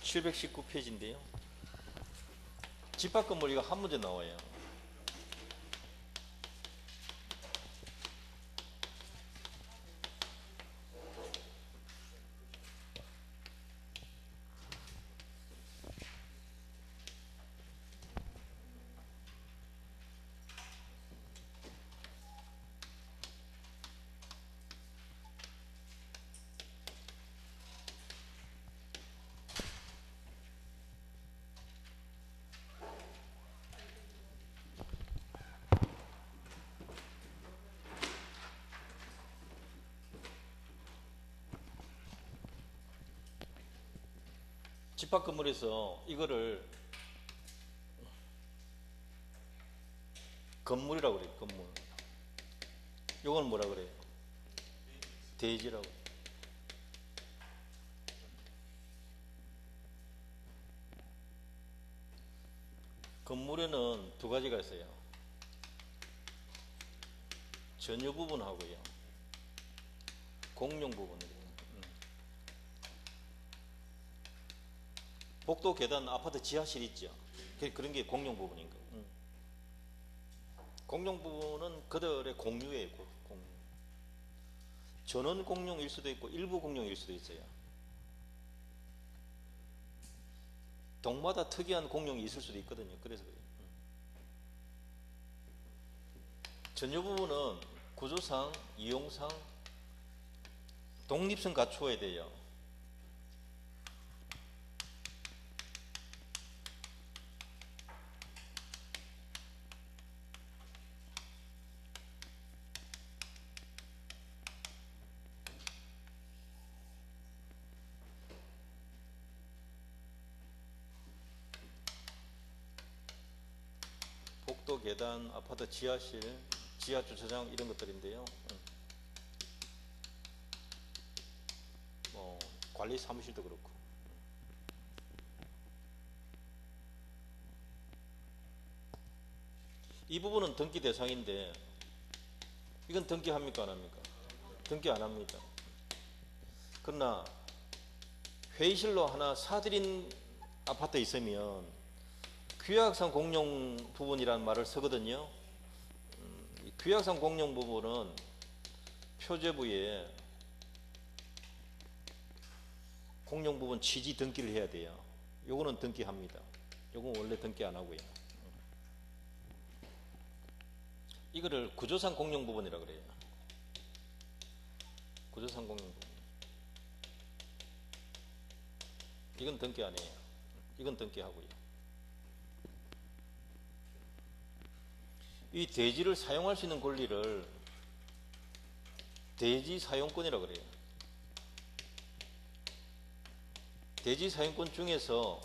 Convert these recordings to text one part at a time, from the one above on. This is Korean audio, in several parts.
719페이지인데요. 집합 건물 이거 한 문제 나와요. 집합 건물에서 이거를 건물이라고 그래요. 건물. 요건 뭐라 그래요? 대지라고. 건물에는 두 가지가 있어요. 전유 부분하고요, 공용 부분이에요. 복도, 계단, 아파트 지하실 있죠. 그런 게 공용 부분인 거예요. 공용 부분은 그들의 공유예요. 공유. 전원 공용일 수도 있고 일부 공용일 수도 있어요. 동마다 특이한 공용이 있을 수도 있거든요. 그래서 그래요. 전유 부분은 구조상, 이용상 독립성 갖추어야 돼요. 복도, 계단, 아파트 지하실, 지하 주차장 이런 것들인데요. 관리 사무실도 그렇고. 이 부분은 등기 대상인데 이건 등기합니까 안 합니까? 등기 안 합니다. 그러나 회의실로 하나 사들인 아파트 있으면 규약상 공용 부분이라는 말을 쓰거든요. 규약상 공용 부분은 표제부에 공용 부분 취지 등기를 해야 돼요. 요거는 등기합니다. 요건 원래 등기 안 하고요. 이거를 구조상 공용 부분이라고 그래요. 구조상 공용 부분. 이건 등기 안 해요. 이건 등기하고요. 이 대지를 사용할 수 있는 권리를 대지 사용권이라고 그래요. 대지 사용권 중에서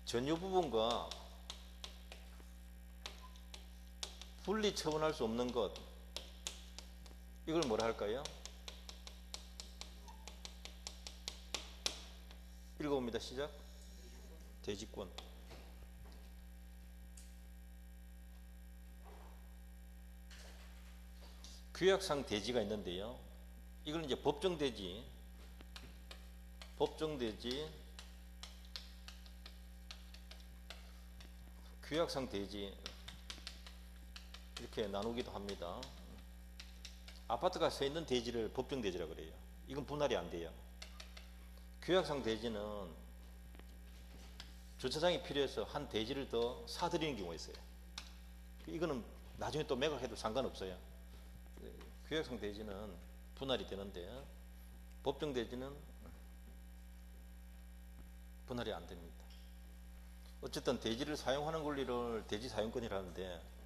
전유 부분과 분리 처분할 수 없는 것, 이걸 뭐라 할까요? 읽어봅니다. 시작. 대지권. 규약상 대지가 있는데요. 이걸 이제 법정대지, 규약상 대지 이렇게 나누기도 합니다. 아파트가 서 있는 대지를 법정대지라고 그래요. 이건 분할이 안 돼요. 규약상 대지는 주차장이 필요해서 한 대지를 더 사들이는 경우가 있어요. 이거는 나중에 또 매각해도 상관없어요. 규약상 대지는 분할이 되는데 법정 대지는 분할이 안 됩니다. 어쨌든 대지를 사용하는 권리를 대지 사용권이라는데,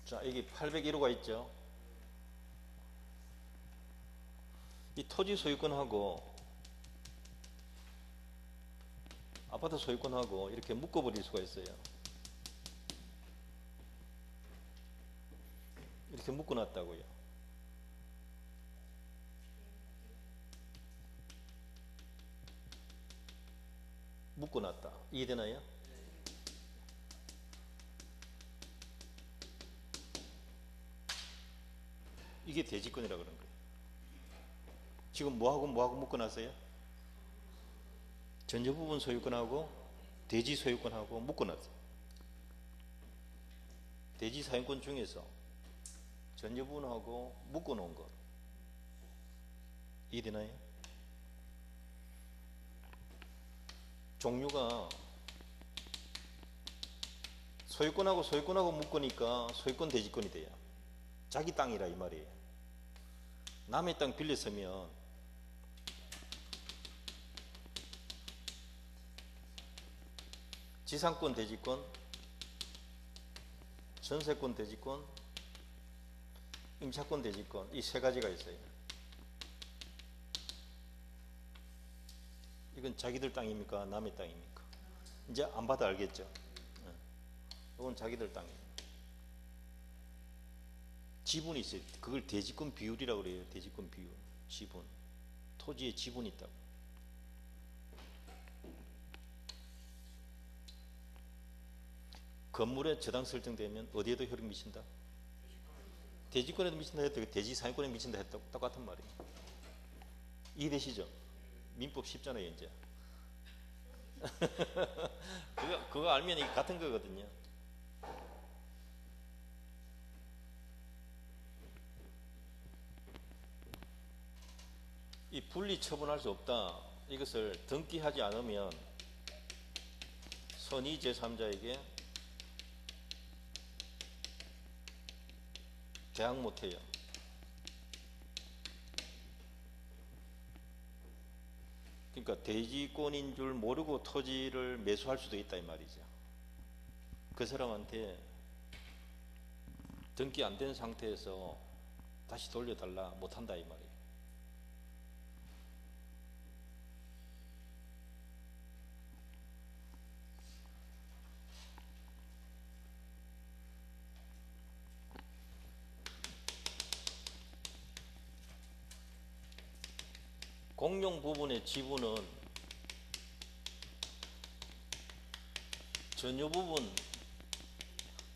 자, 여기 801호가 있죠. 이 토지 소유권하고 아파트 소유권하고 이렇게 묶어버릴 수가 있어요. 이렇게 묶어놨다고요. 묶어놨다. 이해되나요? 이게 대지권이라 그런 거예요. 지금 뭐하고 묶어놨어요? 전제 부분 소유권하고 대지 소유권하고 묶어놨어요. 대지 사용권 중에서 전제 부분하고 묶어놓은 것. 이해되나요? 종류가 소유권하고 묶으니까 소유권 대지권이 돼요. 자기 땅이라 이 말이에요. 남의 땅 빌렸으면 지상권 대지권, 전세권 대지권, 임차권 대지권, 이 세 가지가 있어요. 이건 자기들 땅입니까? 남의 땅입니까? 이제 안 봐도 알겠죠? 이건 자기들 땅이에요. 지분이 있어요. 그걸 대지권 비율이라고 그래요. 대지권 비율, 지분. 토지에 지분이 있다고. 건물에 저당 설정되면 어디에도 효력 미친다? 대지권에도 미친다 해도 대지 사용권에 미친다 해도 똑같은 말이에요. 이해되시죠? 민법 쉽잖아요, 이제. 그거 알면 이게 같은 거거든요. 이 분리 처분할 수 없다. 이것을 등기하지 않으면 선의 제3자에게 대항 못해요. 그러니까 대지권인 줄 모르고 토지를 매수할 수도 있다 이 말이죠. 그 사람한테 등기 안 된 상태에서 다시 돌려달라 못한다 이 말이에요. 공용 부분의 지분은 전유 부분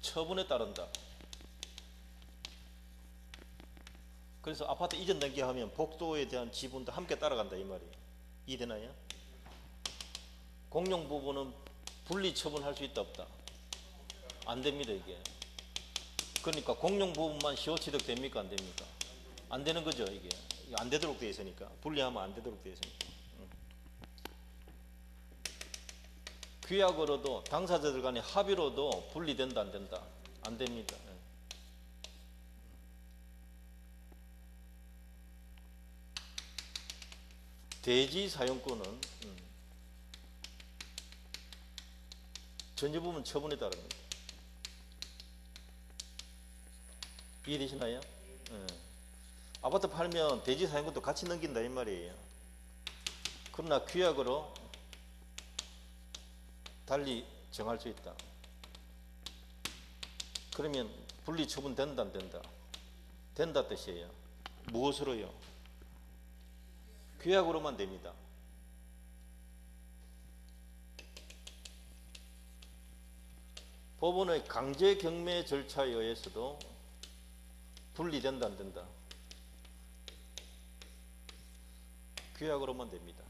처분에 따른다. 그래서 아파트 이전 등기하면 복도에 대한 지분도 함께 따라간다 이 말이에요. 이해되나요? 공용 부분은 분리 처분할 수 있다 없다? 안 됩니다 이게. 그러니까 공용 부분만 시효취득 됩니까 안 됩니까? 안 되는 거죠 이게. 안 되도록 되어 있으니까. 분리하면 안 되도록 되어 있으니까. 규약으로도 당사자들 간의 합의로도 분리된다 안 된다? 안 됩니다. 대지 사용권은 전제 부분 처분에 따릅니다. 이해되시나요? 아파트 팔면 대지 사용권도 같이 넘긴다 이 말이에요. 그러나 규약으로 달리 정할 수 있다. 그러면 분리 처분 된다 안 된다? 된다 뜻이에요. 무엇으로요? 규약으로만 됩니다. 법원의 강제 경매 절차에 의해서도 분리된다 안 된다? 규약으로만 됩니다.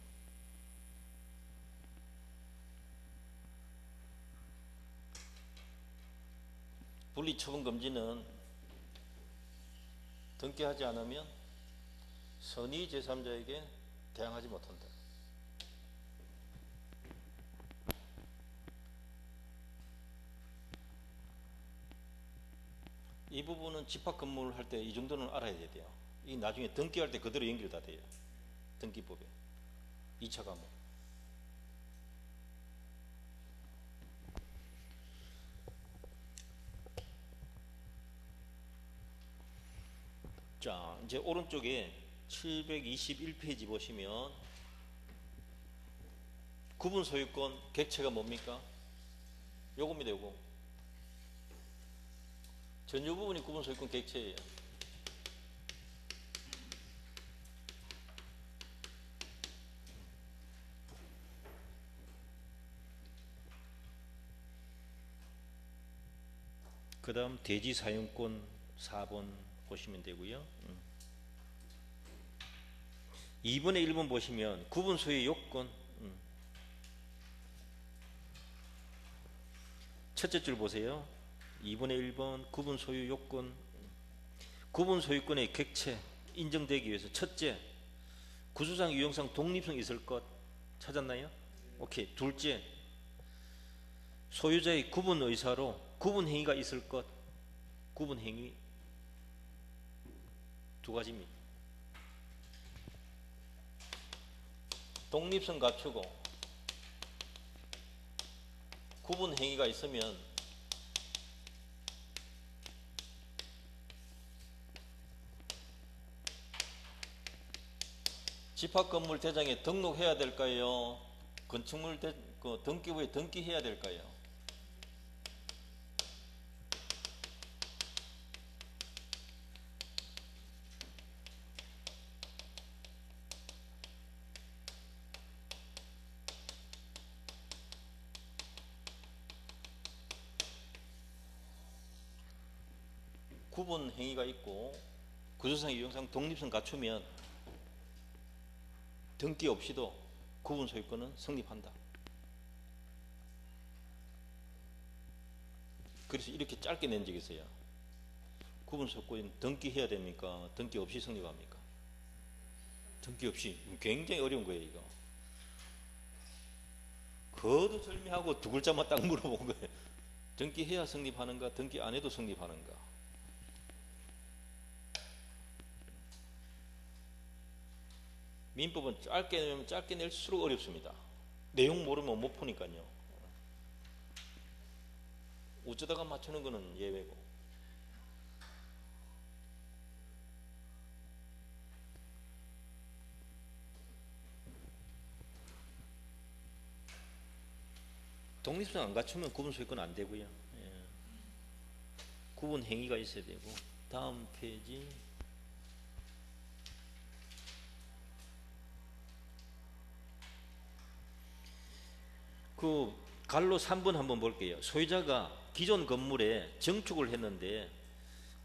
분리처분 금지는 등기하지 않으면 선의 제3자에게 대항하지 못한다. 이 부분은 집합 건물을 할 때 이 정도는 알아야 돼요. 이 나중에 등기할 때 그대로 연결 다 돼요. 등기법에 2차 과목. 자, 이제 오른쪽에 721페이지 보시면 구분 소유권 객체가 뭡니까? 요겁니다. 요거. 전유 부분이 구분 소유권 객체예요. 그 다음 대지 사용권 4번 보시면 되고요. 2번에 1번 보시면 구분 소유 요건, 첫째 줄 보세요. 2번에 1번 구분 소유 요건, 구분 소유권의 객체 인정되기 위해서 첫째, 구조상 유형상 독립성 있을 것 찾았나요? 오케이. 둘째, 소유자의 구분 의사로 구분 행위가 있을 것. 구분 행위 두 가지입니다. 독립성 갖추고 구분 행위가 있으면 집합건물 대장에 등록해야 될까요? 건축물 등기부에 등기해야 될까요? 구분 행위가 있고 구조상 유형상 독립성 갖추면 등기 없이도 구분 소유권은 성립한다. 그래서 이렇게 짧게 낸 적이 있어요. 구분 소유권 등기해야 됩니까? 등기 없이 성립합니까? 등기 없이. 굉장히 어려운 거예요, 이거. 거두절미하고 두 글자만 딱 물어본 거예요. 등기해야 성립하는가, 등기 안 해도 성립하는가. 민법은 짧게 내면 짧게 낼수록 어렵습니다. 내용 모르면 못 푸니까요. 어쩌다가 맞추는 거는 예외고. 독립성 안 갖추면 구분 소유권 안 되고요. 예. 구분 행위가 있어야 되고. 다음 페이지. 그 갈로 3번 한번 볼게요. 소유자가 기존 건물에 증축을 했는데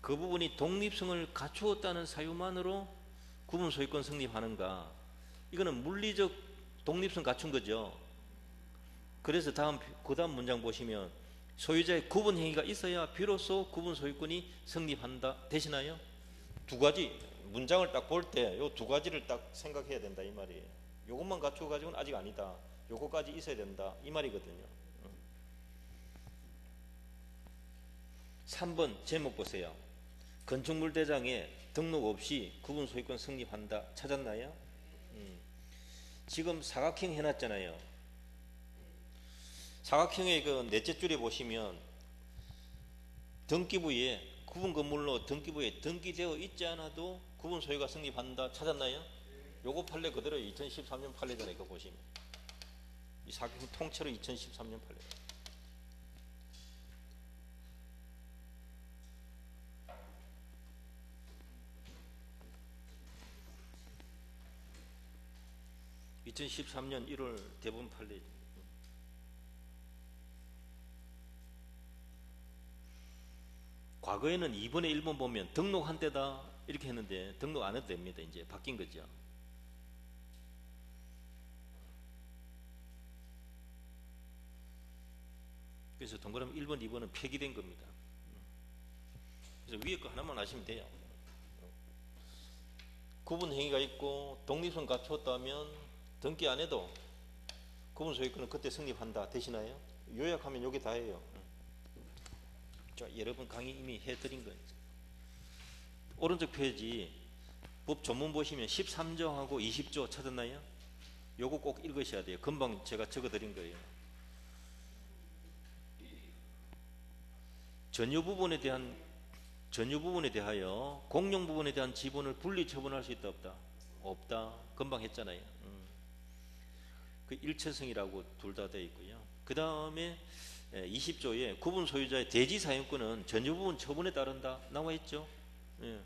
그 부분이 독립성을 갖추었다는 사유만으로 구분 소유권 성립하는가? 이거는 물리적 독립성 갖춘 거죠. 그래서 그 다음 문장 보시면 소유자의 구분 행위가 있어야 비로소 구분 소유권이 성립한다. 되시나요? 두 가지 문장을 딱 볼 때 요 두 가지를 딱 생각해야 된다 이 말이에요. 요것만 갖추어 가지고는 아직 아니다. 요거까지 있어야 된다 이 말이거든요. 3번 제목 보세요. 건축물 대장에 등록 없이 구분 소유권 성립한다. 찾았나요? 지금 사각형 해놨잖아요. 사각형의 그 넷째 줄에 보시면 등기부에 구분 건물로 등기부에 등기되어 있지 않아도 구분 소유가 성립한다. 찾았나요? 요거 판례 그대로 2013년 판례잖아요. 그거 보시면 이 사각형 통째로 2013년 판례. (2013년 1월) 대법원 판례. 과거에는 2번에 1번 보면 등록한 때다 이렇게 했는데 등록 안 해도 됩니다. 이제 바뀐 거죠. 그래서 동그라미 1번, 2번은 폐기된 겁니다. 그래서 위에 거 하나만 아시면 돼요. 구분 행위가 있고 독립성 갖추었다면 등기 안 해도 구분 소유권은 그때 성립한다. 되시나요? 요약하면 요게 다예요. 자, 여러 번 강의 이미 해드린 거예요. 오른쪽 페이지 법 전문 보시면 13조하고 20조 찾았나요? 요거 꼭 읽으셔야 돼요. 금방 제가 적어드린 거예요. 전유 부분에 대하여 공용 부분에 대한 지분을 분리 처분할 수 있다 없다? 없다. 금방 했잖아요. 그 일체성이라고 둘 다 되어 있고요. 그 다음에 20조에 구분 소유자의 대지 사용권은 전유 부분 처분에 따른다 나와 있죠. 예.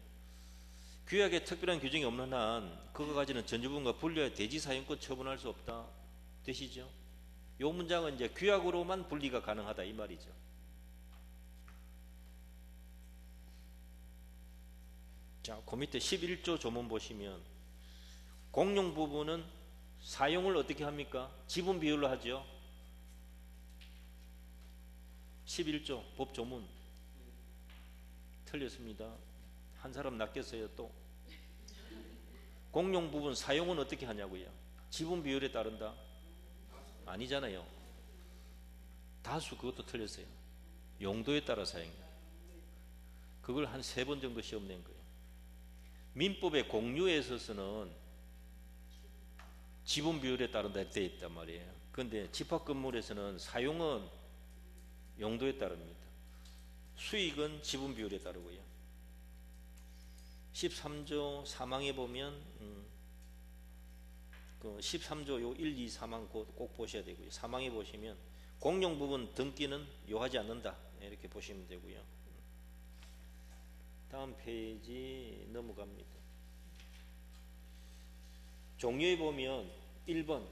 규약에 특별한 규정이 없는 한 그가 가지는 전유 부분과 분리하여 대지 사용권 처분할 수 없다 되시죠? 요 문장은 이제 규약으로만 분리가 가능하다 이 말이죠. 자, 그 밑에 11조 조문 보시면 공용 부분은 사용을 어떻게 합니까? 지분 비율로 하죠. 11조 법 조문 틀렸습니다. 한 사람 낚였어요. 또 공용 부분 사용은 어떻게 하냐고요? 지분 비율에 따른다? 아니잖아요. 다수 그것도 틀렸어요. 용도에 따라 사용해요. 그걸 한 3번 정도 시험 낸 거예요. 민법의 공유에 있어서는 지분 비율에 따른다 되어 있단 말이에요. 그런데 집합 건물에서는 사용은 용도에 따릅니다. 수익은 지분 비율에 따르고요. 13조 사망에 보면 그 13조 요 1, 2, 3항 꼭 보셔야 되고요. 사망에 보시면 공용 부분 등기는 요하지 않는다 이렇게 보시면 되고요. 다음 페이지 넘어갑니다. 종료에 보면 1번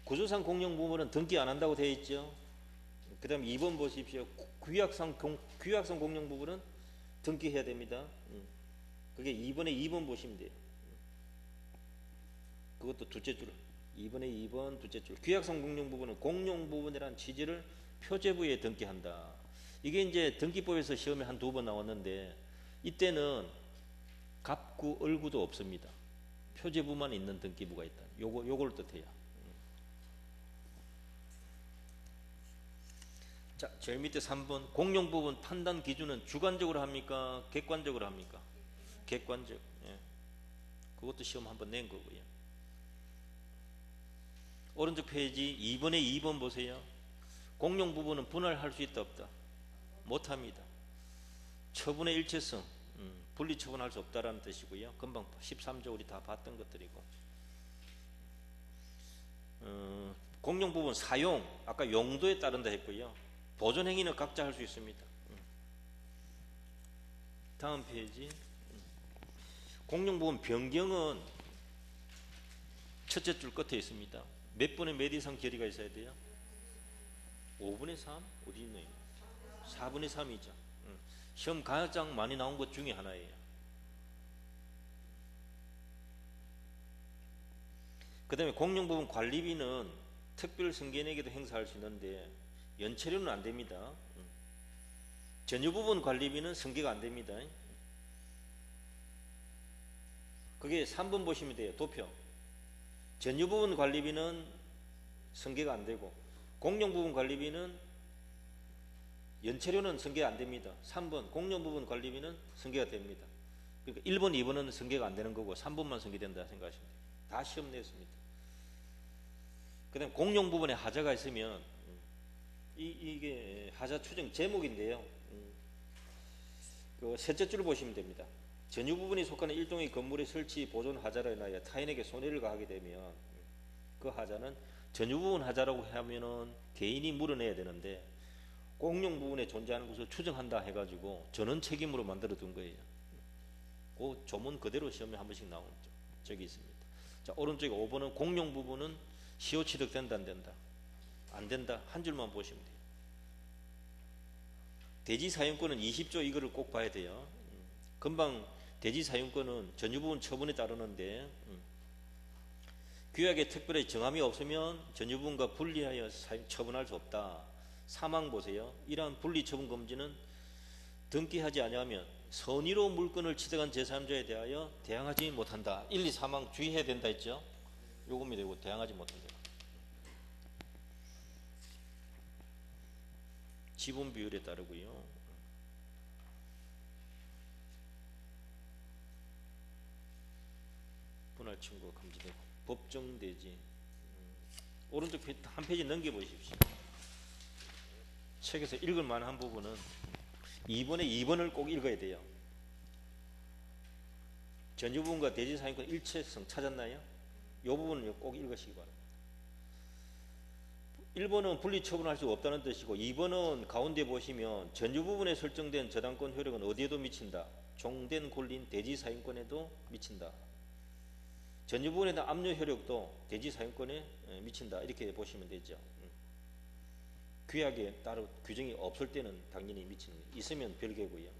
구조상 공용 부분은 등기 안 한다고 되어 있죠. 그 다음 2번 보십시오. 규약상 공용 부분은 등기해야 됩니다. 그게 2번 보시면 돼요. 그것도 둘째 줄 2번에 2번 둘째 줄 규약상 공용 부분은 공용 부분이라는 취지를 표제부에 등기한다. 이게 이제 등기법에서 시험에 한 2번 나왔는데 이때는 갑구, 을구도 없습니다. 표제부만 있는 등기부가 있다. 요걸 뜻해요. 자, 제일 밑에 3번 공용 부분 판단 기준은 주관적으로 합니까? 객관적으로 합니까? 객관적. 예. 그것도 시험 한번 낸 거고요. 오른쪽 페이지 2번에 2번 보세요. 공용 부분은 분할할 수 있다 없다? 못합니다. 처분의 일체성, 분리 처분할 수 없다라는 뜻이고요. 금방 13조 우리 다 봤던 것들이고 공용 부분 사용, 아까 용도에 따른다 했고요. 보존 행위는 각자 할 수 있습니다. 다음 페이지 공용 부분 변경은 첫째 줄 끝에 있습니다. 몇 분의 몇 이상 결의가 있어야 돼요? 5분의 3? 어디 있네요? 4분의 3이죠. 시험 가장 많이 나온 것 중에 하나예요. 그 다음에 공용 부분 관리비는 특별 승계내기도 행사할 수 있는데 연체료는 안 됩니다. 전유 부분 관리비는 승계가 안 됩니다. 그게 3번 보시면 돼요. 도표. 전유 부분 관리비는 승계가 안 되고 공용 부분 관리비는 연체료는 승계가 안 됩니다. 3번 공용 부분 관리비는 승계가 됩니다. 그러니까 1번, 2번은 승계가 안 되는 거고 3번만 승계된다 생각하시면 돼요. 다 시험 냈습니다. 그 다음에 공용 부분에 하자가 있으면 이게 하자 추정 제목인데요. 그 셋째 줄 보시면 됩니다. 전유 부분이 속하는 일종의 건물의 설치 보존 하자로 인하여 타인에게 손해를 가하게 되면 그 하자는 전유 부분 하자라고 하면은 개인이 물어내야 되는데 공용 부분에 존재하는 것을 추정한다 해가지고 전원 책임으로 만들어 둔 거예요. 그 조문 그대로 시험에 한 번씩 나온 적이 있습니다. 자, 오른쪽에 5번은 공용 부분은 시효 취득된다 안 된다? 안 된다. 한 줄만 보시면 돼요. 대지 사용권은 20조 이거를 꼭 봐야 돼요. 금방 대지 사용권은 전유 부분 처분에 따르는데 규약에 특별히 정함이 없으면 전유 부분과 분리하여 처분할 수 없다. 사망 보세요. 이러한 분리 처분 금지는 등기하지 아니하면 선의로 물건을 취득한 제3자에 대하여 대항하지 못한다. 1, 2, 사망 주의해야 된다 했죠. 요금이 되고 대항하지 못한다. 지분 비율에 따르고요. 분할 청구가 금지되고 법정대지. 오른쪽 한 페이지 넘겨 보십시오. 책에서 읽을 만한 부분은 2번에 2번을 꼭 읽어야 돼요. 전유 부분과 대지 사용권 일체성 찾았나요? 이 부분을 꼭 읽으시기 바랍니다. 1번은 분리 처분할 수 없다는 뜻이고 2번은 가운데 보시면 전유 부분에 설정된 저당권 효력은 어디에도 미친다. 종된 권리인 대지 사용권에도 미친다. 전유 부분에 대한 압류 효력도 대지 사용권에 미친다. 이렇게 보시면 되죠. 규약에 따로 규정이 없을 때는 당연히 미칩니다. 있으면 별개고요.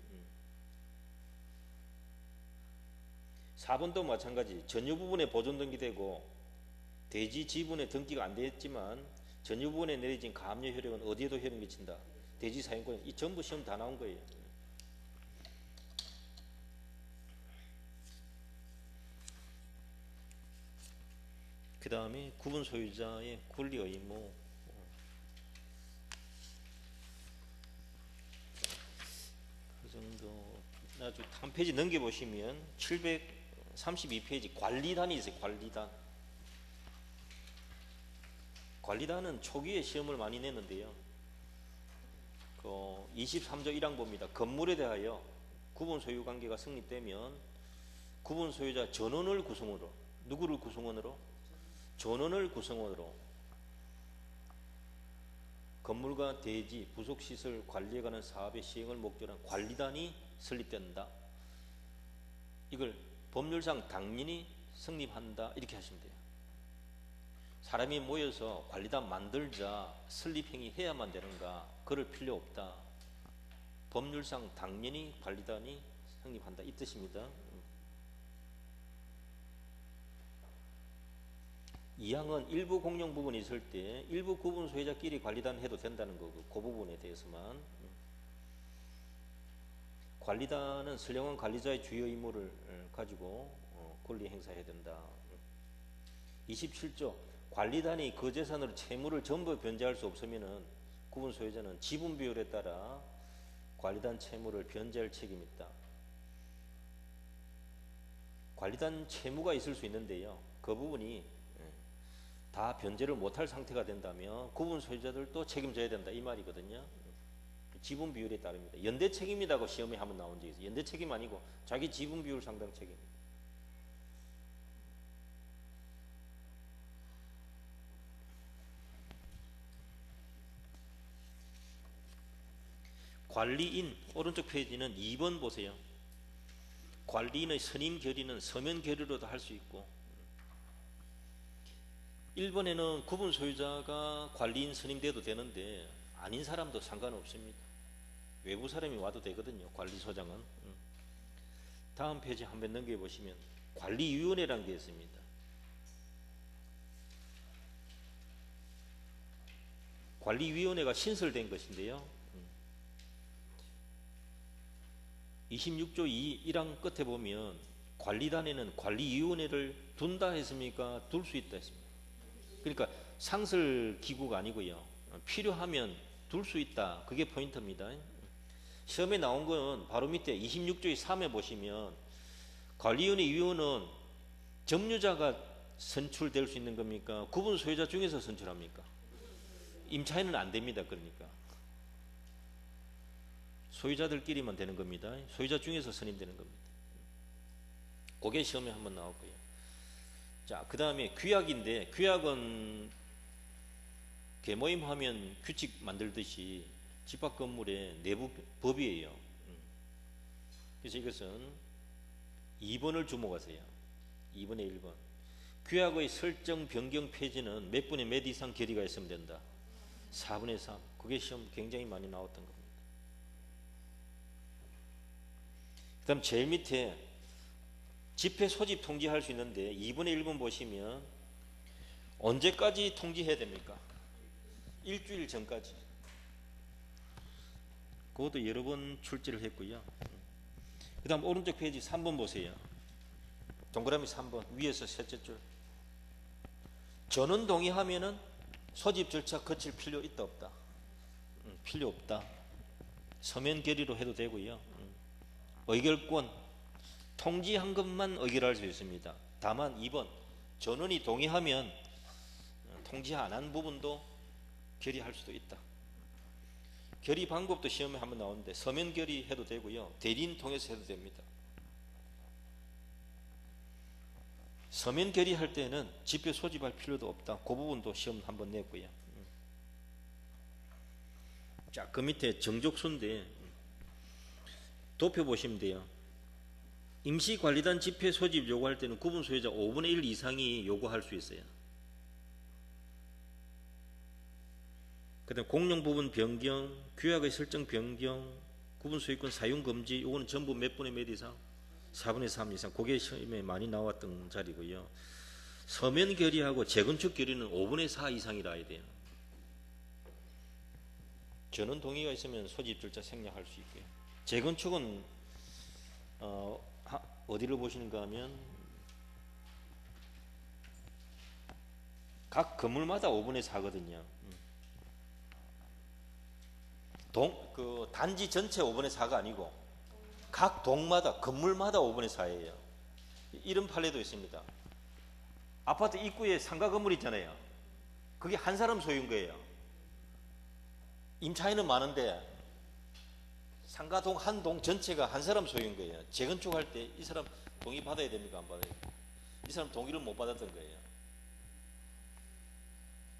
4번도 마찬가지. 전유 부분에 보존 등기되고 대지 지분에 등기가 안 됐지만 전유 부분에 내려진 가압류 효력은 어디에도 효력 미친다. 대지 사용권. 이 전부 시험 다 나온 거예요. 그 다음에 구분 소유자의 권리 의무. 그 정도. 나중에 한 페이지 넘겨보시면 732페이지 관리단이 있어요. 관리단. 관리단은 초기에 시험을 많이 냈는데요. 23조 1항 봅니다. 건물에 대하여 구분 소유 관계가 성립되면 구분 소유자 전원을 구성으로, 누구를 구성원으로? 전원을 구성원으로 건물과 대지, 부속시설 관리에 관한 사업의 시행을 목적으로 한 관리단이 설립된다. 이걸 법률상 당연히 성립한다. 이렇게 하시면 돼요. 사람이 모여서 관리단 만들자 설립행위 해야만 되는가? 그럴 필요 없다. 법률상 당연히 관리단이 성립한다. 이 뜻입니다. 2항은 일부 공용 부분이 있을 때 일부 구분 소유자끼리 관리단 해도 된다는 거고 그 부분에 대해서만. 관리단은 선량한 관리자의 주요 의무를 가지고 권리 행사해야 된다. 27조 관리단이 그 재산으로 채무를 전부 변제할 수 없으면 구분 소유자는 지분 비율에 따라 관리단 채무를 변제할 책임이 있다. 관리단 채무가 있을 수 있는데요. 그 부분이 다 변제를 못할 상태가 된다면 구분 소유자들도 책임져야 된다. 이 말이거든요. 지분 비율에 따릅니다. 연대 책임이라고 시험에 한번 나온 적이 있어요. 연대 책임 아니고 자기 지분 비율 상당 책임. 관리인 오른쪽 페이지는 2번 보세요. 관리인의 선임 결의는 서면 결의로도 할 수 있고 1번에는 구분 소유자가 관리인 선임돼도 되는데 아닌 사람도 상관없습니다. 외부 사람이 와도 되거든요. 관리소장은. 다음 페이지 한번 넘겨보시면 관리위원회라는 게 있습니다. 관리위원회가 신설된 것인데요. 26조 1항 끝에 보면 관리단에는 관리위원회를 둔다 했습니까? 둘 수 있다 했습니다. 그러니까 상설 기구가 아니고요. 필요하면 둘 수 있다. 그게 포인트입니다. 시험에 나온 건 바로 밑에 26조의 3에 보시면 관리위원회 위원은 점유자가 선출될 수 있는 겁니까? 구분 소유자 중에서 선출합니까? 임차인은 안 됩니다. 그러니까 소유자들끼리만 되는 겁니다. 소유자 중에서 선임되는 겁니다. 그게 시험에 한번 나왔고요. 자, 그 다음에 규약인데 규약은 개모임하면 규칙 만들듯이 집합 건물의 내부 법이에요. 그래서 이것은 2번을 주목하세요. 2번에 1번. 규약의 설정 변경 폐지는 몇 분의 몇 이상 결의가 있으면 된다. 4분의 3. 그게 시험 굉장히 많이 나왔던 겁니다. 그 다음 제일 밑에 집회 소집 통지할 수 있는데 2분의 1번 보시면 언제까지 통지해야 됩니까? 일주일 전까지. 그것도 여러 번 출제를 했고요. 그 다음 오른쪽 페이지 3번 보세요. 동그라미 3번 위에서 셋째 줄. 전원 동의하면은 소집 절차 거칠 필요 있다 없다? 필요 없다. 서면 결의로 해도 되고요. 의결권 통지한 것만 의결할 수 있습니다. 다만 2번 전원이 동의하면 통지 안 한 부분도 결의할 수도 있다. 결의 방법도 시험에 한번 나오는데 서면 결의해도 되고요. 대리인 통해서 해도 됩니다. 서면 결의할 때는 집회 소집할 필요도 없다. 그 부분도 시험 한번 냈고요. 자, 그 밑에 정족수인데 도표 보시면 돼요. 임시관리단 집회 소집 요구할 때는 구분 소유자 5분의 1 이상이 요구할 수 있어요. 그 다음에 공용 부분 변경, 규약의 설정 변경, 구분 소유권 사용 금지, 요거는 전부 몇 분의 몇 이상? 4분의 3 이상. 그게 시험에 많이 나왔던 자리고요. 서면 결의하고 재건축 결의는 5분의 4 이상이라 해야 돼요. 전원 동의가 있으면 소집 절차 생략할 수 있고요. 재건축은 어디를 보시는가 하면 각 건물마다 5분의 4거든요. 그 단지 전체 5분의 4가 아니고 각 동마다 건물마다 5분의 4예요. 이런 판례도 있습니다. 아파트 입구에 상가 건물 있잖아요. 그게 한 사람 소유인 거예요. 임차인은 많은데 상가동 한 동 전체가 한 사람 소유인 거예요. 재건축할 때 이 사람 동의 받아야 됩니까? 안 받아요? 이 사람 동의를 못 받았던 거예요.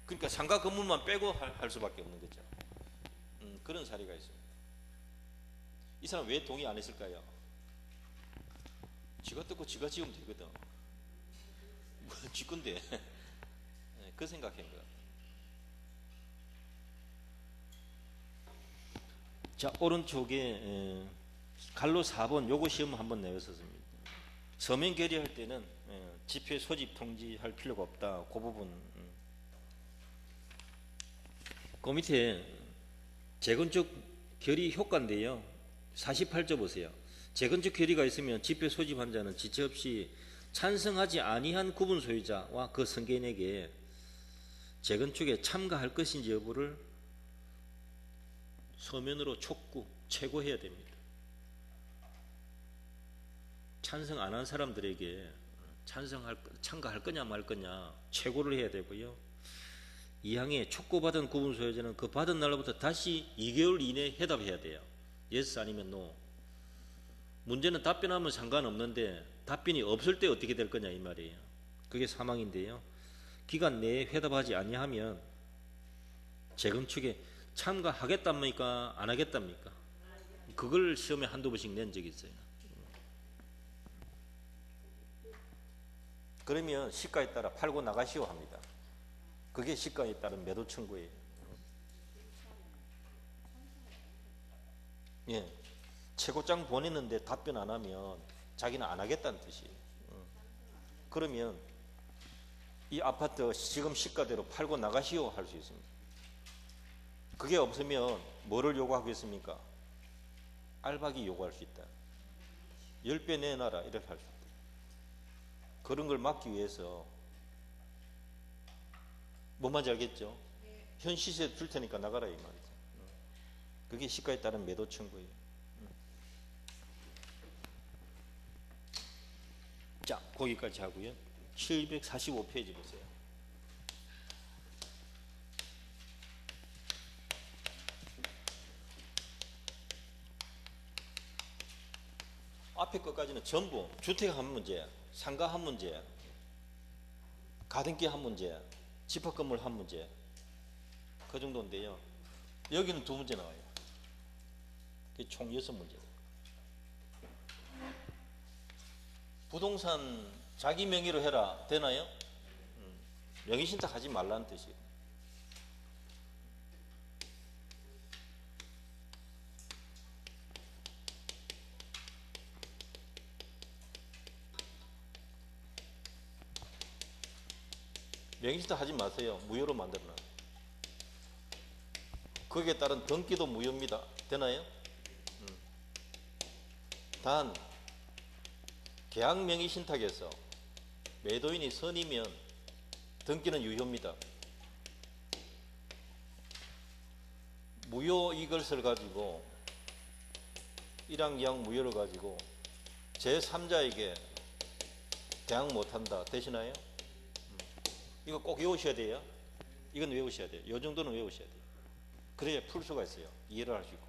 그러니까 상가 건물만 빼고 할 수밖에 없는 거죠. 그런 사례가 있습니다. 이 사람 왜 동의 안 했을까요? 지가 뜯고 지가 지으면 되거든. 지 건데. 그 생각한 거야. 자, 오른쪽에 갈로 4번 요거 시험 한번 내었었습니다. 서면 결의할 때는 집회 소집 통지할 필요가 없다. 그 부분. 그 밑에 재건축 결의 효과인데요. 48조 보세요. 재건축 결의가 있으면 집회 소집한 자는 지체 없이 찬성하지 아니한 구분 소유자와 그 선계인에게 재건축에 참가할 것인지 여부를 서면으로 촉구, 최고해야 됩니다. 찬성 안 한 사람들에게 참가할 거냐 말 거냐 최고를 해야 되고요. 2항에 촉구받은 구분 소유자는 그 받은 날로부터 다시 2개월 이내에 해답해야 돼요. yes 아니면 no. 문제는 답변하면 상관없는데 답변이 없을 때 어떻게 될 거냐 이 말이에요. 그게 3항인데요. 기간 내에 회답하지 아니하면 재건축에 참가하겠답니까? 안 하겠답니까? 그걸 시험에 한두 번씩 낸 적이 있어요. 그러면 시가에 따라 팔고 나가시오 합니다. 그게 시가에 따른 매도 청구예요. 예, 최고장 보냈는데 답변 안 하면 자기는 안 하겠다는 뜻이에요. 그러면 이 아파트 지금 시가대로 팔고 나가시오 할 수 있습니다. 그게 없으면 뭐를 요구하겠습니까? 알박이 요구할 수 있다. 10배 내놔라 이렇게 할 수 있다. 그런 걸 막기 위해서 뭔지 알겠죠? 현 시세에 줄 테니까 나가라 이 말이죠. 그게 시가에 따른 매도 청구예요. 자, 거기까지 하고요. 745페이지 보세요. 앞에 것까지는 전부 주택 한 문제, 상가 한 문제, 가등기 한 문제, 집합 건물 한 문제, 그 정도인데요. 여기는 2문제 나와요. 총 6문제. 부동산 자기 명의로 해라 되나요? 명의신탁 하지 말라는 뜻이에요. 명의신탁 하지 마세요. 무효로 만들어놔. 거기에 따른 등기도 무효입니다. 되나요? 단 계약 명의신탁에서 매도인이 선이면 등기는 유효입니다. 무효 이것을 가지고 1항 2항 무효를 가지고 제3자에게 계약 못한다 되시나요? 이거 꼭 외우셔야 돼요. 이건 외우셔야 돼요. 이 정도는 외우셔야 돼요. 그래야 풀 수가 있어요. 이해를 할 수 있고.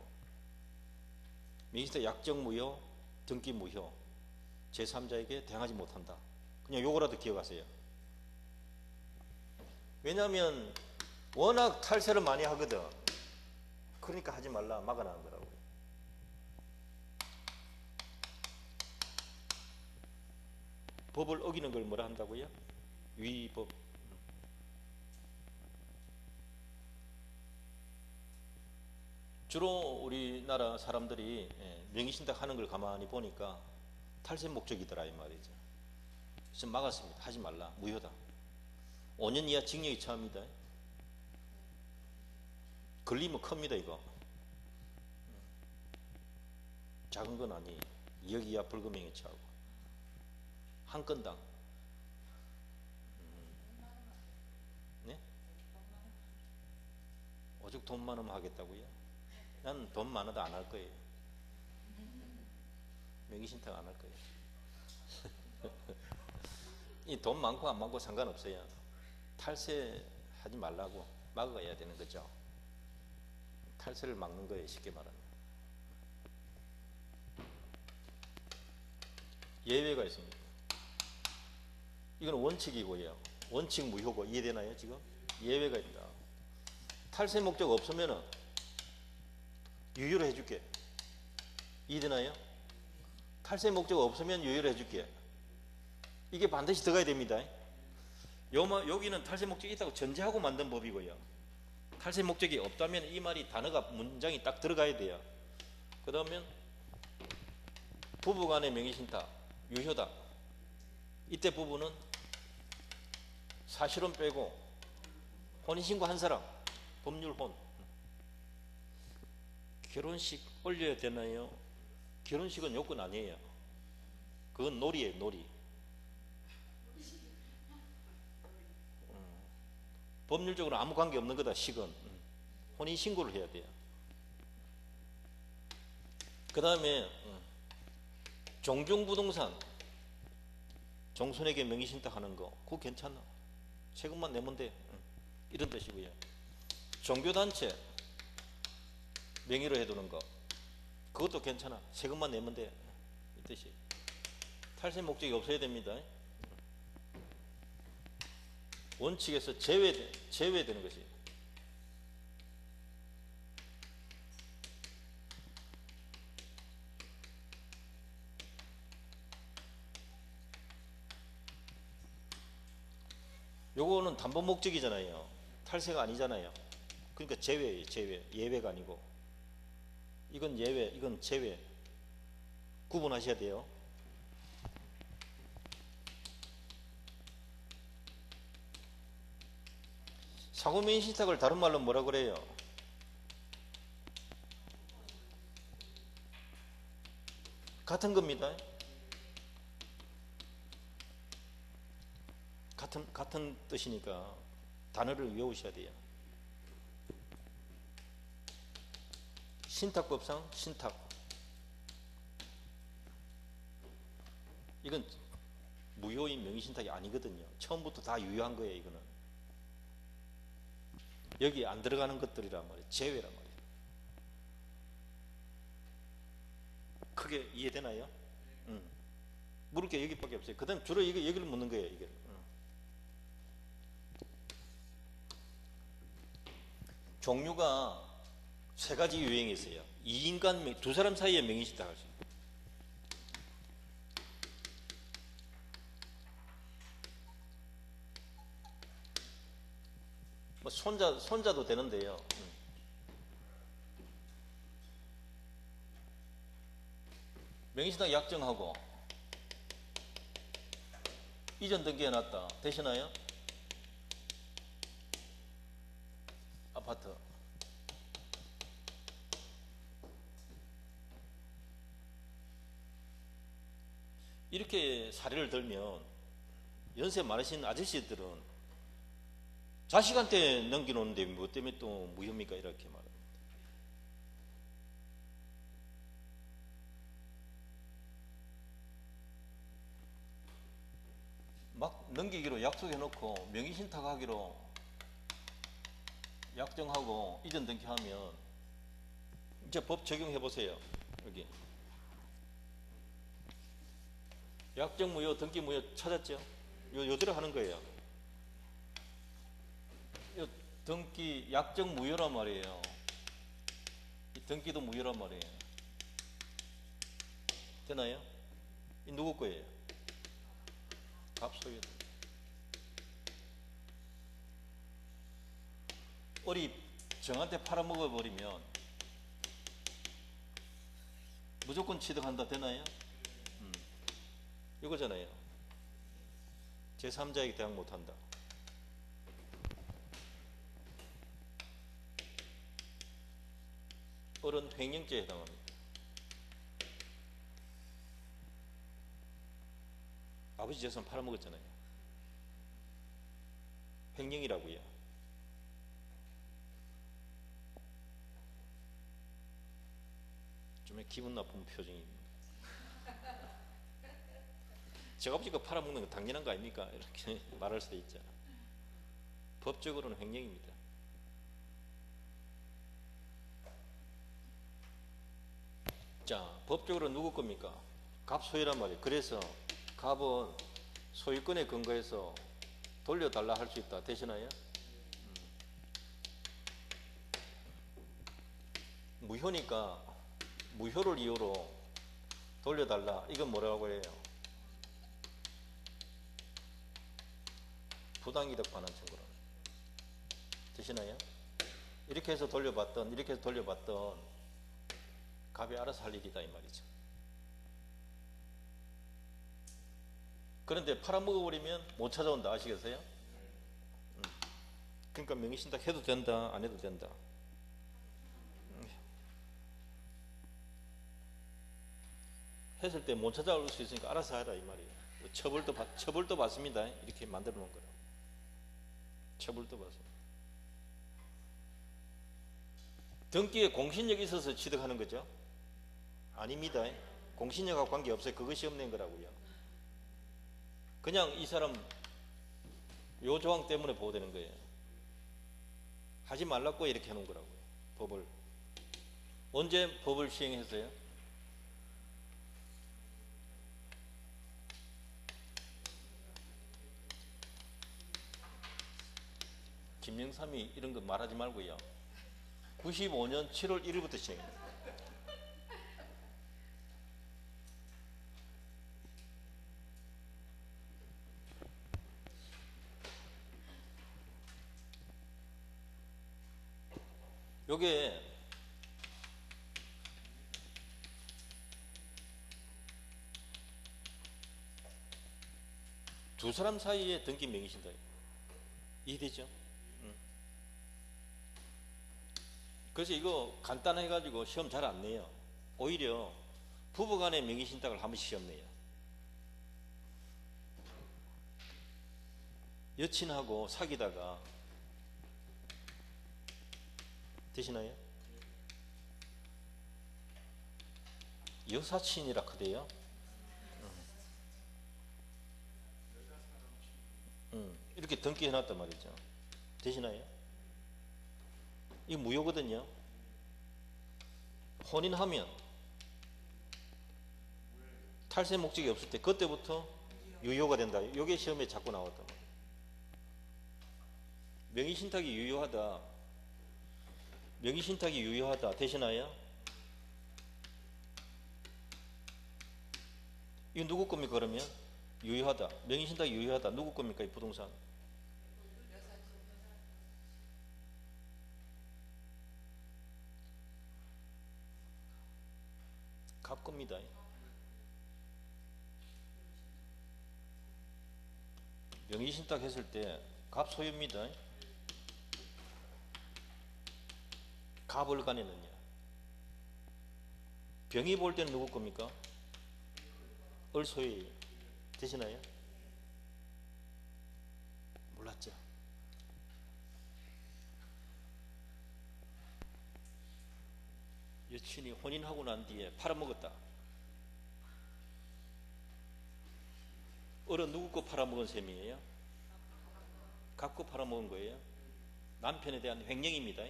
명의신탁 약정 무효, 등기 무효, 제3자에게 대항하지 못한다. 그냥 요거라도 기억하세요. 왜냐하면 워낙 탈세를 많이 하거든. 그러니까 하지 말라 막아나는 거라고요. 법을 어기는 걸 뭐라 한다고요? 위법. 주로 우리나라 사람들이 명의신탁 하는 걸 가만히 보니까 탈세 목적이더라 이 말이죠. 그래서 막았습니다. 하지 말라. 무효다. 5년 이하 징역이 처합니다. 걸리면 큽니다 이거. 작은 건 아니. 2억 이하 벌금형이 처하고 한 건당. 네? 오죽 돈 많으면 하겠다고요? 난 돈 많아도 안 할 거예요. 명의신탁 안 할 거예요. 이 돈 많고 안 많고 상관없어요. 탈세하지 말라고 막아야 되는 거죠. 탈세를 막는 거예요, 쉽게 말하면. 예외가 있습니다. 이건 원칙이고요. 원칙 무효고 이해되나요 지금? 예외가 있다. 탈세 목적 없으면은 유효로 해줄게. 이해되나요? 탈세 목적 없으면 유효로 해줄게. 이게 반드시 들어가야 됩니다. 여기는 탈세 목적이 있다고 전제하고 만든 법이고요. 탈세 목적이 없다면 이 말이 단어가 문장이 딱 들어가야 돼요. 그 다음에 부부간의 명의신탁 유효다. 이때 부부는 사실혼 빼고 혼인신고 한 사람 법률혼. 결혼식 올려야 되나요? 결혼식은 요건 아니에요. 그건 놀이에요, 놀이. 법률적으로 아무 관계 없는 거다, 식은. 혼인신고를 해야 돼요. 그 다음에 종중부동산 종손에게 명의신탁하는 거 그거 괜찮아. 세금만 내면 돼. 이런 뜻이고요. 종교단체 명의로 해두는 거 그것도 괜찮아. 세금만 내면 돼. 이 뜻이. 탈세 목적이 없어야 됩니다. 원칙에서 제외되는 것이. 요거는 담보 목적이잖아요. 탈세가 아니잖아요. 그러니까 제외예요, 제외. 예외가 아니고. 이건 예외, 이건 제외. 구분하셔야 돼요. 사고명의신탁을 다른 말로 뭐라 그래요? 같은 겁니다. 같은 뜻이니까 단어를 외우셔야 돼요. 신탁법상 신탁. 이건 무효인 명의신탁이 아니거든요. 처음부터 다 유효한 거예요. 이거는 여기 안 들어가는 것들이란 말이에요. 제외란 말이에요. 크게 이해되나요? 물을 게 여기밖에 없어요. 그 다음 주로 여기를 묻는 거예요. 이게. 종류가 세 가지 유형이 있어요. 2인간, 두 사람 사이에 명의신탁 할 수 있어요. 뭐 손자도 되는데요. 명의신탁 약정하고 이전 등기해놨다. 되시나요? 아파트. 이렇게 사례를 들면 연세 많으신 아저씨들은 자식한테 넘겨놓는데 뭐 때문에 또 무효입니까? 이렇게 말합니다. 막 넘기기로 약속해놓고 명의신탁하기로 약정하고 이전 등기하면 이제 법 적용해보세요. 여기 약정 무효, 등기 무효 찾았죠? 요대로 하는 거예요. 요 등기 약정 무효란 말이에요. 등기도 무효란 말이에요. 되나요? 이 누구 거예요? 갑소유. 어리 정한테 팔아먹어 버리면 무조건 취득한다. 되나요? 이거잖아요. 제3자에게 대항 못한다. 어른 횡령죄에 해당합니다. 아버지 재산 팔아먹었잖아요. 횡령이라고요. 좀 기분 나쁜 표정입니다. 제가 아버지가 팔아먹는 거 당연한 거 아닙니까? 이렇게 말할 수 있잖아. 법적으로는 횡령입니다. 자, 법적으로 누구 겁니까? 갑소유란 말이에요. 그래서 갑은 소유권에 근거해서 돌려달라 할 수 있다. 되시나요? 무효니까 무효를 이유로 돌려달라. 이건 뭐라고 해요? 부당이득 반환 청구로. 되시나요? 이렇게 해서 돌려받던 이렇게 해서 돌려받던 갑이 알아서 할 일이다 이 말이죠. 그런데 팔아먹어버리면 못 찾아온다. 아시겠어요? 그러니까 명의신탁 해도 된다 안 해도 된다. 했을 때 못 찾아올 수 있으니까 알아서 하라 이 말이에요. 처벌도 받습니다. 이렇게 만들어 놓은 거라. 처벌도 받습니다. 등기에 공신력이 있어서 취득하는 거죠? 아닙니다. 공신력하고 관계없어요. 그것이 없는 거라고요. 그냥 이 사람 요 조항 때문에 보호되는 거예요. 하지 말라고 이렇게 해놓은 거라고요. 법을. 언제 법을 시행했어요? 김영삼이 이런 거 말하지 말고요. 95년 7월 1일부터 시행해요. 요게 두 사람 사이에 등기 명의신탁. 이해되죠? 그래서 이거 간단해가지고 시험 잘 안 내요. 오히려 부부간의 명의신탁을 한 번씩 시험 내요. 여친하고 사귀다가 되시나요? 여사친이라 그래요? 이렇게 등기해놨단 말이죠. 되시나요? 이거 무효거든요. 혼인하면 탈세 목적이 없을 때 그때부터 유효가 된다. 이게 시험에 자꾸 나왔단 말이에요. 명의신탁이 유효하다. 명의신탁이 유효하다. 되시나요? 이거 누구 겁니까 그러면? 유효하다. 명의신탁이 유효하다. 누구 겁니까 이 부동산? 갑 겁니다. 명의신탁 했을 때 갑 소유입니다. 갑을 간에는요. 병이 볼 때는 누구 겁니까? 을 소유예요. 되시나요? 몰랐죠? 여친이 혼인하고 난 뒤에 팔아먹었다. 어른 누구 거 팔아먹은 셈이에요? 갑 거 팔아먹은 거예요. 남편에 대한 횡령입니다.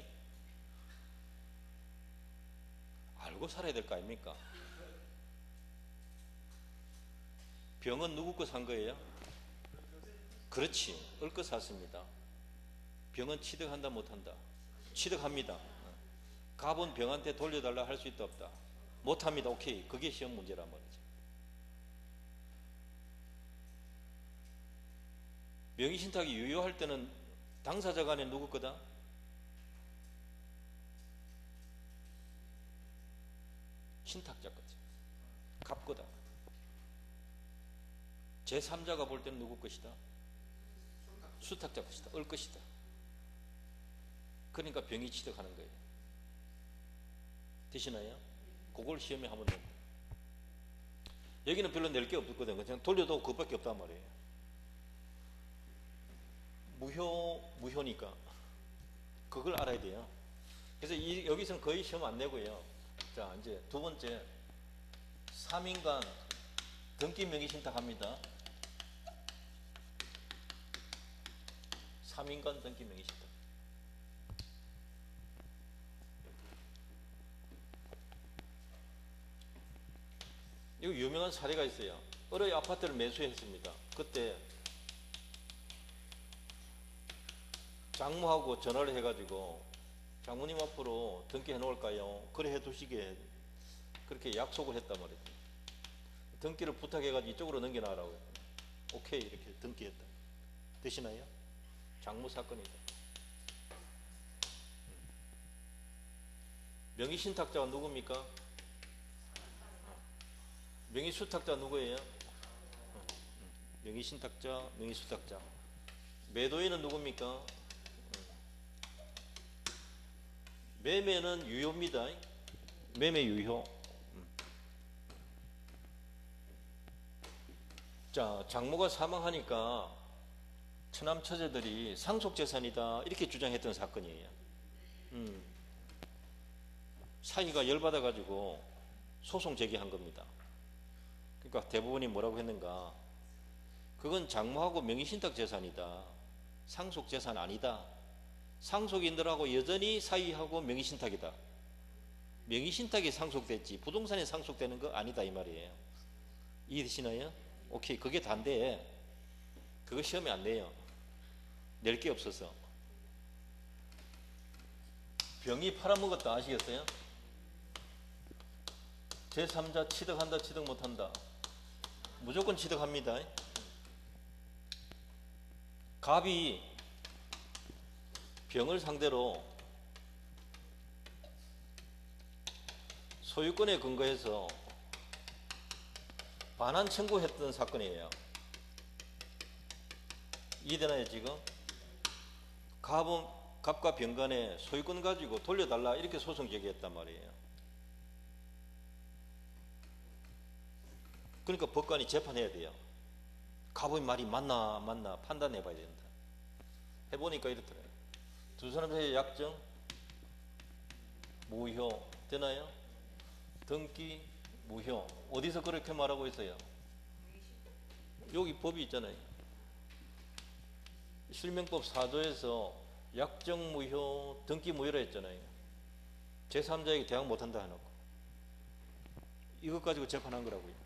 알고 살아야 될 거 아닙니까? 병은 누구 거 산 거예요? 그렇지. 을거 샀습니다. 병은 취득한다 못한다? 취득합니다. 갑은 병한테 돌려달라 할 수 있다 없다? 못합니다. 오케이. 그게 시험 문제란 말이죠. 명의신탁이 유효할 때는 당사자 간에 누구 거다? 신탁자 거지. 갑 거다. 제3자가 볼 때는 누구 것이다? 수탁자 것이다. 을 것이다. 그러니까 병이 취득하는 거예요. 되시나요? 그걸 시험에 한번 냅니다. 여기는 별로 낼 게 없거든. 그냥 돌려도 그것밖에 없단 말이에요. 무효니까 그걸 알아야 돼요. 그래서 여기서는 거의 시험 안 내고요. 자, 이제 두 번째 3인간 등기 명의신탁 합니다. 3인간 등기 명의신탁. 이거 유명한 사례가 있어요. 을의 아파트를 매수했습니다. 그때 장모하고 전화를 해가지고 장모님 앞으로 등기해 놓을까요? 그래 해 두시게 그렇게 약속을 했단 말이에요. 등기를 부탁해가지고 이쪽으로 넘겨놔라고 했어요. 오케이 이렇게 등기했다. 되시나요? 장모 사건이다. 명의신탁자가 누굽니까? 명의수탁자 누구예요? 명의신탁자, 명의수탁자. 매도인은 누굽니까? 매매는 유효입니다. 매매 유효. 자, 장모가 사망하니까 처남 처제들이 상속재산이다 이렇게 주장했던 사건이에요. 사위가 열받아 가지고 소송 제기한 겁니다. 그러니까 대부분이 뭐라고 했는가? 그건 장모하고 명의신탁 재산이다. 상속재산 아니다. 상속인들하고 여전히 사위하고 명의신탁이다. 명의신탁이 상속됐지 부동산이 상속되는 거 아니다 이 말이에요. 이해되시나요? 오케이. 그게 단데 그거 시험에 안 내요. 낼 게 없어서. 병이 팔아먹었다 아시겠어요? 제3자 취득한다 취득 못한다? 무조건 취득합니다. 갑이 병을 상대로 소유권에 근거해서 반환 청구했던 사건이에요. 이해되나요 지금? 갑과 병 간에 소유권 가지고 돌려달라 이렇게 소송 제기했단 말이에요. 그러니까 법관이 재판해야 돼요. 갑의 말이 맞나 판단해 봐야 된다. 해보니까 이렇더래요. 두 사람 사이의 약정 무효 되나요? 등기 무효. 어디서 그렇게 말하고 있어요? 여기 법이 있잖아요. 실명법 4조에서 약정 무효, 등기 무효라 했잖아요. 제3자에게 대항 못한다 해놓고 이것 가지고 재판한 거라고요.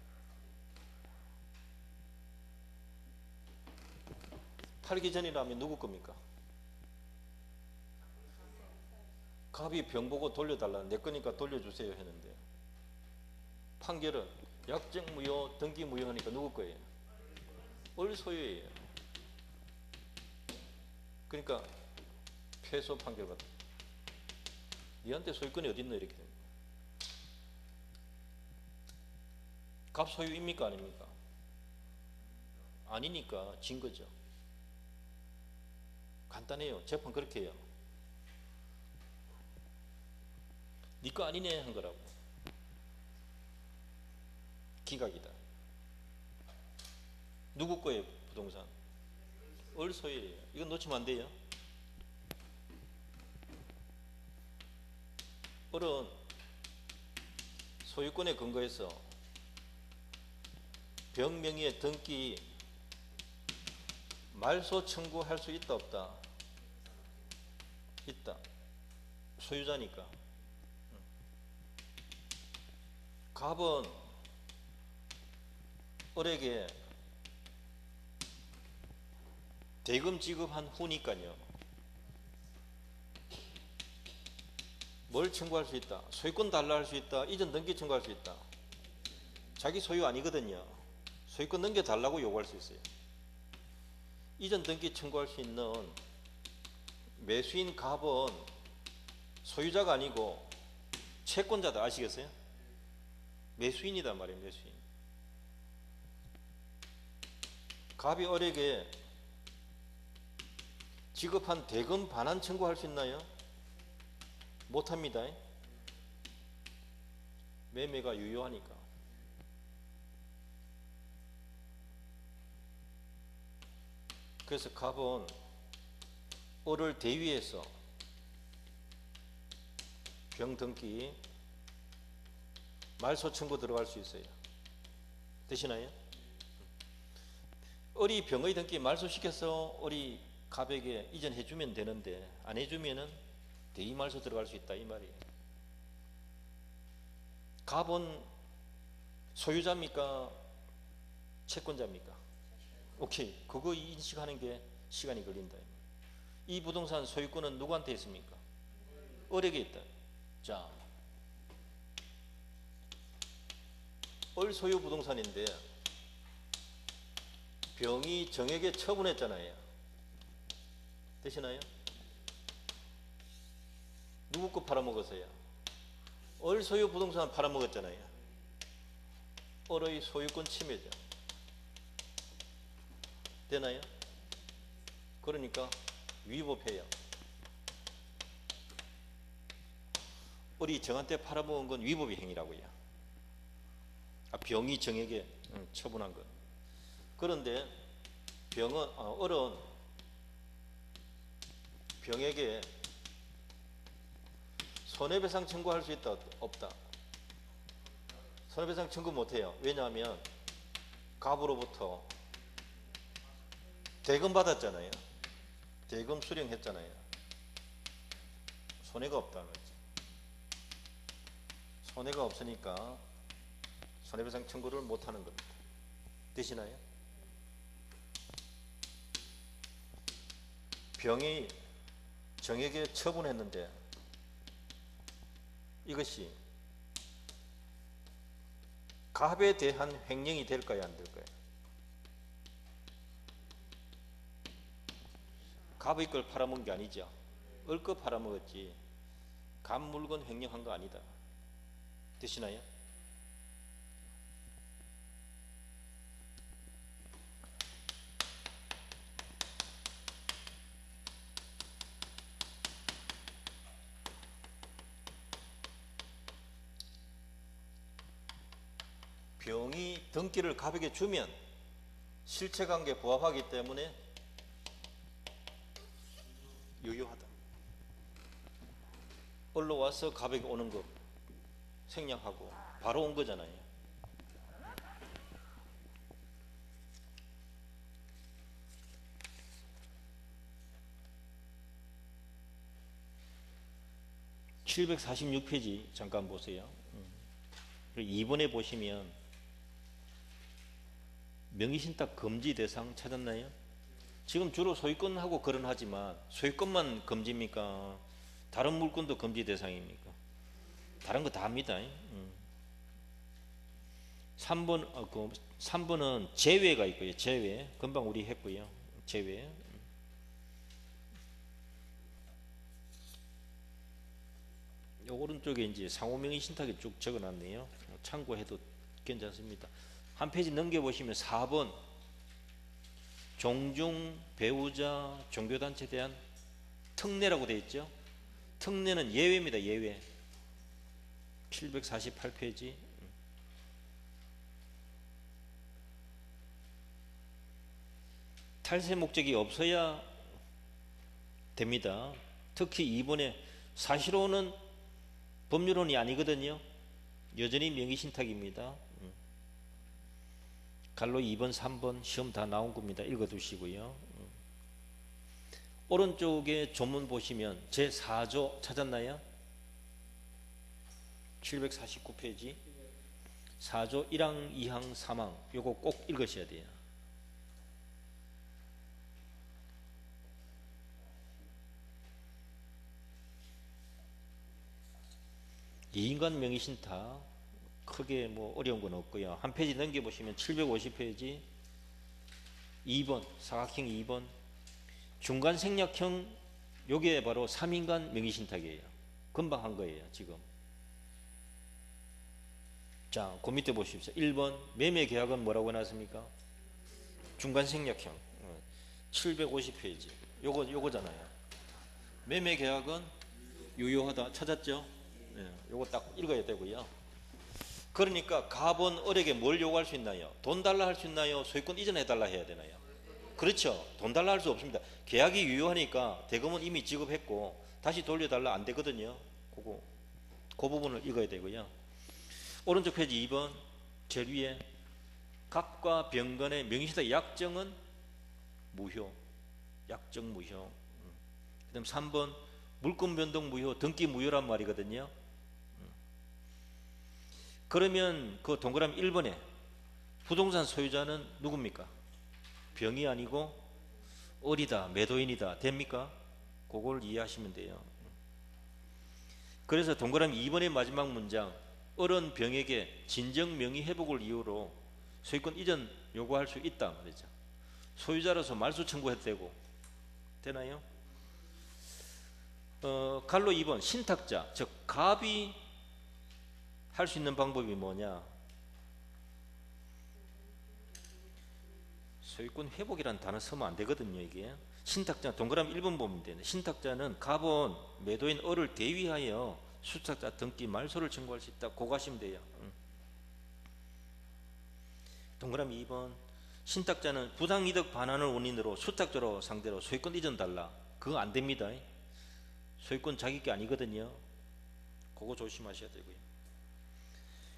팔기 전이라면 누구 겁니까? 갑이 병 보고 돌려달라. 내 거니까 돌려주세요 했는데 판결은 약정 무효, 등기 무효 하니까 누구 거예요? 을 소유예요. 그러니까 패소 판결 같은. 니한테 소유권이 어디 있노 이렇게 됩니다. 갑 소유입니까 아닙니까? 아니니까 진 거죠. 간단해요. 재판 그렇게 해요. 니 거 아니네 한 거라고. 기각이다. 누구 거예요 부동산? 을 소유예요. 이건 놓치면 안 돼요. 을은 소유권에 근거해서 병 명의의 등기 말소 청구할 수 있다 없다? 있다. 소유자니까. 갑은 을에게 대금 지급한 후니까요. 뭘 청구할 수 있다? 소유권 달라 할 수 있다. 이전 등기 청구할 수 있다. 자기 소유 아니거든요. 소유권 넘겨달라고 요구할 수 있어요. 이전 등기 청구할 수 있는 매수인 갑은 소유자가 아니고 채권자다. 아시겠어요? 매수인이단 말이에요. 매수인. 갑이 을에게 지급한 대금 반환 청구할 수 있나요? 못합니다. 매매가 유효하니까. 그래서 갑은 을을 대위해서 병등기 말소 청구 들어갈 수 있어요. 되시나요? 을이 병의 등기 말소시켜서 을이 갑에게 이전해 주면 되는데 안 해주면은 대위 말소 들어갈 수 있다 이 말이에요. 갑은 소유자입니까? 채권자입니까? 오케이. 그거 인식하는 게 시간이 걸린다. 이 부동산 소유권은 누구한테 있습니까? 을에게 있다. 자, 을 소유 부동산인데 병이 정에게 처분했잖아요. 되시나요? 누구 거 팔아먹었어요? 을 소유 부동산 팔아먹었잖아요. 을의 소유권 침해죠. 되나요? 그러니까 위법해요. 을이 정한테 팔아먹은 건 위법의 행위라고요. 병이 정에게 처분한 것. 그런데 을은 병에게 손해배상 청구할 수 있다 없다? 손해배상 청구 못해요. 왜냐하면 갑으로부터 대금 받았잖아요. 대금 수령했잖아요. 손해가 없다는 거지. 손해가 없으니까 손해배상 청구를 못하는 겁니다. 되시나요? 병이 정에게 처분했는데 이것이 갑에 대한 횡령이 될까요? 안 될까요? 갑의 걸 팔아먹은 게 아니죠. 을 거 팔아먹었지 갑 물건 횡령한 거 아니다. 되시나요? 병이 등기를 갑에게 주면 실체관계 부합하기 때문에 유효하다. 을로 와서 갑에게 오는 거 생략하고 바로 온 거잖아요. (746페이지) 잠깐 보세요. 2번에 보시면 명의신탁 금지 대상 찾았나요? 지금 주로 소유권하고 거론하지만 소유권만 금지입니까? 다른 물건도 금지 대상입니까? 다른 거 다 합니다. 3번은 제외가 있고요. 제외. 금방 우리 했고요. 제외. 오른쪽에 이제 상호명의 신탁이 쭉 적어놨네요. 참고해도 괜찮습니다. 한 페이지 넘겨보시면 4번 종중, 배우자, 종교단체에 대한 특례라고 되어 있죠. 특례는 예외입니다. 예외. 748페이지. 탈세 목적이 없어야 됩니다. 특히 2번에 사실혼은 법률혼이 아니거든요. 여전히 명의신탁입니다. 갈로 2번, 3번 시험 다 나온 겁니다. 읽어두시고요. 오른쪽에 조문 보시면 제4조 찾았나요? 749페이지 4조 1항, 2항, 3항 요거 꼭 읽으셔야 돼요. 2인간 명의신탁 크게 뭐 어려운 건 없고요. 한 페이지 넘겨보시면 750페이지 2번 사각형 2번 중간 생략형 요게 바로 3인간 명의신탁이에요. 금방 한 거예요 지금. 자, 그 밑에 보십시오. 1번 매매계약은 뭐라고 해놨습니까? 중간 생략형 750페이지 요거잖아요. 매매계약은 유효하다 찾았죠? 네, 요거 딱 읽어야 되고요. 그러니까 갑은 을에게 뭘 요구할 수 있나요? 돈 달라 할 수 있나요? 소유권 이전해 달라 해야 되나요? 그렇죠. 돈 달라 할 수 없습니다. 계약이 유효하니까 대금은 이미 지급했고 다시 돌려달라 안 되거든요. 그 부분을 읽어야 되고요. 오른쪽 페이지 2번 제일 위에 갑과 병간의 명의신탁 약정은 무효. 약정 무효. 그 다음 3번 물권 변동 무효, 등기 무효란 말이거든요. 그러면 그 동그라미 1번에 부동산 소유자는 누굽니까? 병이 아니고 을이다, 매도인이다. 됩니까? 그걸 이해하시면 돼요. 그래서 동그라미 2번의 마지막 문장 을은 병에게 진정 명의 회복을 이유로 소유권 이전 요구할 수 있다 말이죠. 소유자로서 말소 청구해도 되고 되나요? 갈로 2번 신탁자 즉 갑이 할 수 있는 방법이 뭐냐? 소유권 회복이라는 단어 쓰면 안 되거든요. 이게 신탁자 동그라미 1번 보면 되는데 신탁자는 갑은 매도인 을을 대위하여 수탁자 등기 말소를 청구할 수 있다. 그거 하시면 돼요. 동그라미 2번 신탁자는 부당이득 반환을 원인으로 수탁자로 상대로 소유권 이전 달라. 그거 안 됩니다. 소유권 자기 게 아니거든요. 그거 조심하셔야 되고요.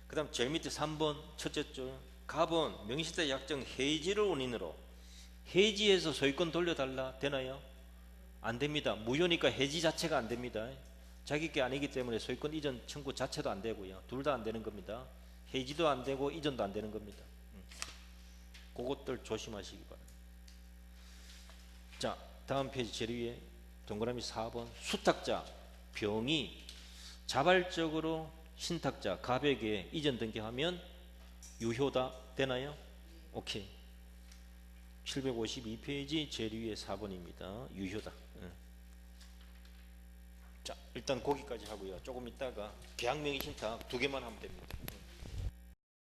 그 다음 제일 밑에 3번 첫째 줄 갑은 명의신탁 약정 해지를 원인으로 해지해서 소유권 돌려달라. 되나요? 안 됩니다. 무효니까 해지 자체가 안 됩니다. 자기 게 아니기 때문에 소유권 이전 청구 자체도 안 되고요. 둘 다 안 되는 겁니다. 해지도 안 되고 이전도 안 되는 겁니다. 그것들 조심하시기 바랍니다. 자, 다음 페이지 제일 위에 동그라미 4번 수탁자 병이 자발적으로 신탁자 갑에게 이전 등기하면 유효다. 되나요? 오케이. 752페이지 제일 위에 4번입니다. 유효다. 자, 일단 거기까지 하고요. 조금 있다가 계약명의 신탁 2개만 하면 됩니다.